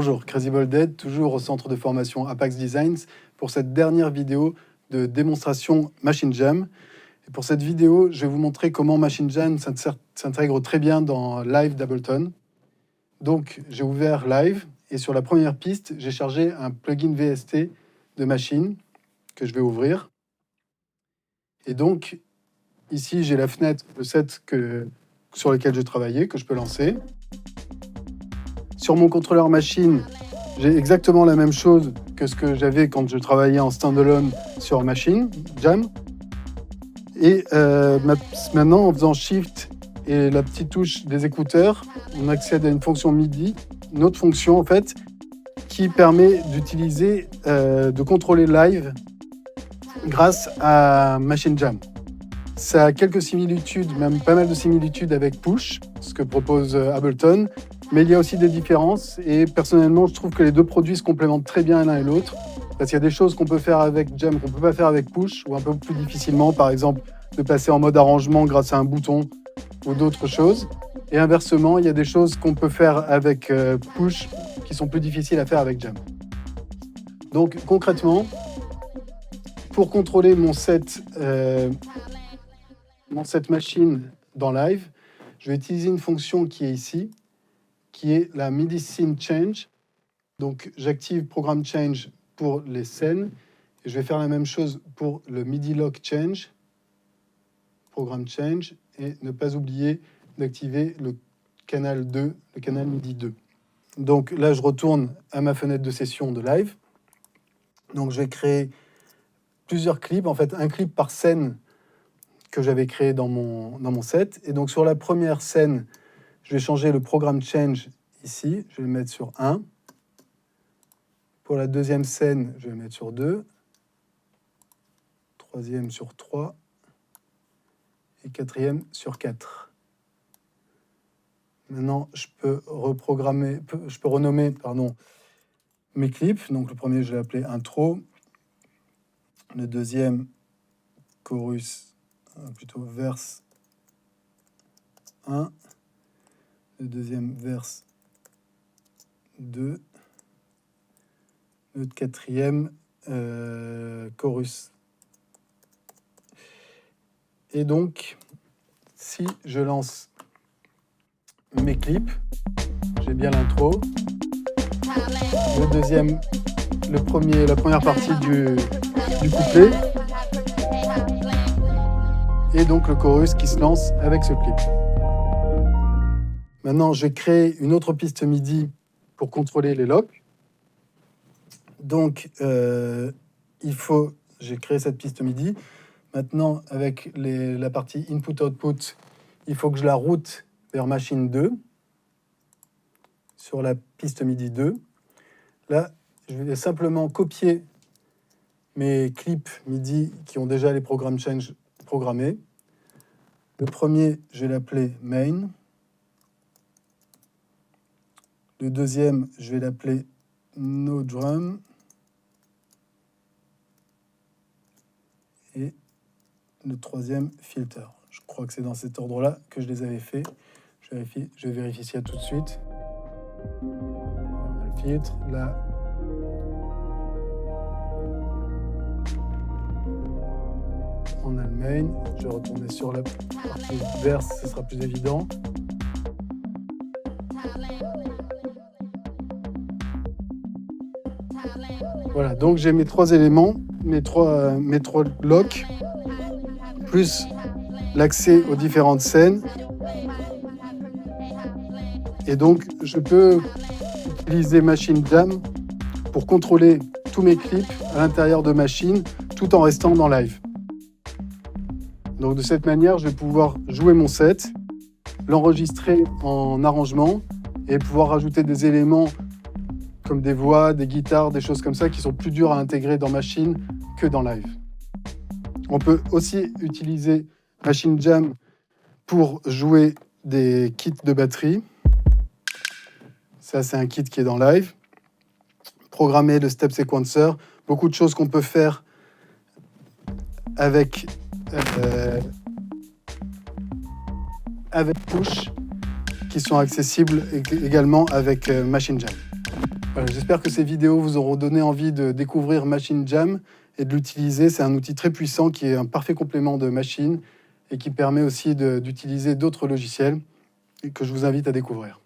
Bonjour, Crazy Bolded, toujours au centre de formation Apax Designs, pour cette dernière vidéo de démonstration Machine Jam. Et pour cette vidéo, je vais vous montrer comment Machine Jam s'intègre très bien dans Live d'Ableton. Donc, j'ai ouvert Live, et sur la première piste, j'ai chargé un plugin VST de Machine, que je vais ouvrir. Et donc, ici, j'ai la fenêtre, le set sur lequel je travaillais, que je peux lancer. Sur mon contrôleur Machine, j'ai exactement la même chose que ce que j'avais quand je travaillais en standalone sur Machine Jam. Et maintenant, en faisant Shift et la petite touche des écouteurs, on accède à une fonction MIDI, une autre fonction en fait, qui permet d'utiliser, de contrôler Live grâce à Machine Jam. Ça a quelques similitudes, même pas mal de similitudes avec Push, ce que propose Ableton, mais il y a aussi des différences et personnellement, je trouve que les deux produits se complémentent très bien l'un et l'autre parce qu'il y a des choses qu'on peut faire avec Jam qu'on ne peut pas faire avec Push ou un peu plus difficilement, par exemple de passer en mode arrangement grâce à un bouton ou d'autres choses. Et inversement, il y a des choses qu'on peut faire avec Push qui sont plus difficiles à faire avec Jam. Donc concrètement, pour contrôler mon set Machine dans Live, je vais utiliser une fonction qui est ici, qui est la MIDI Scene Change. Donc j'active Programme Change pour les scènes, et je vais faire la même chose pour le MIDI Lock Change, Programme Change, et ne pas oublier d'activer le canal 2, le canal MIDI 2. Donc là, je retourne à ma fenêtre de session de Live. Donc je vais créer plusieurs clips, en fait un clip par scène que j'avais créé dans mon set. Et donc sur la première scène, je vais changer le programme Change ici, je vais le mettre sur 1. Pour la deuxième scène, je vais le mettre sur 2. Troisième sur 3. Et quatrième sur 4. Maintenant, je peux renommer mes clips. Donc le premier, je vais l'appeler Intro. Le deuxième, Chorus, plutôt Verse 1. Le deuxième, Verse 2. Le quatrième, Chorus. Et donc, si je lance mes clips, j'ai bien l'intro. La première partie du couplet. Et donc le chorus qui se lance avec ce clip. Maintenant, je vais créer une autre piste MIDI pour contrôler les locks. Donc, j'ai créé cette piste MIDI. Maintenant, avec la partie input-output, il faut que je la route vers Machine 2, sur la piste MIDI 2. Là, je vais simplement copier mes clips MIDI qui ont déjà les programmes Change programmés. Le premier, je vais l'appeler Main. Le deuxième, je vais l'appeler No Drum. Et le troisième, Filter. Je crois que c'est dans cet ordre-là que je les avais faits. Je vais vérifier ça tout de suite. On a le filtre, là. On a le main. Je vais retourner sur la partie verse, ce sera plus évident. Voilà, donc j'ai mes trois éléments, mes trois locks, plus l'accès aux différentes scènes. Et donc, je peux utiliser Machine Jam pour contrôler tous mes clips à l'intérieur de Machine, tout en restant dans Live. Donc, de cette manière, je vais pouvoir jouer mon set, l'enregistrer en arrangement et pouvoir rajouter des éléments comme des voix, des guitares, des choses comme ça qui sont plus dures à intégrer dans Machine que dans Live. On peut aussi utiliser Machine Jam pour jouer des kits de batterie. Ça, c'est un kit qui est dans Live. Programmer le step sequencer. Beaucoup de choses qu'on peut faire avec Push qui sont accessibles également avec Machine Jam. Voilà, j'espère que ces vidéos vous auront donné envie de découvrir Machine Jam et de l'utiliser. C'est un outil très puissant qui est un parfait complément de Machine et qui permet aussi d'utiliser d'autres logiciels et que je vous invite à découvrir.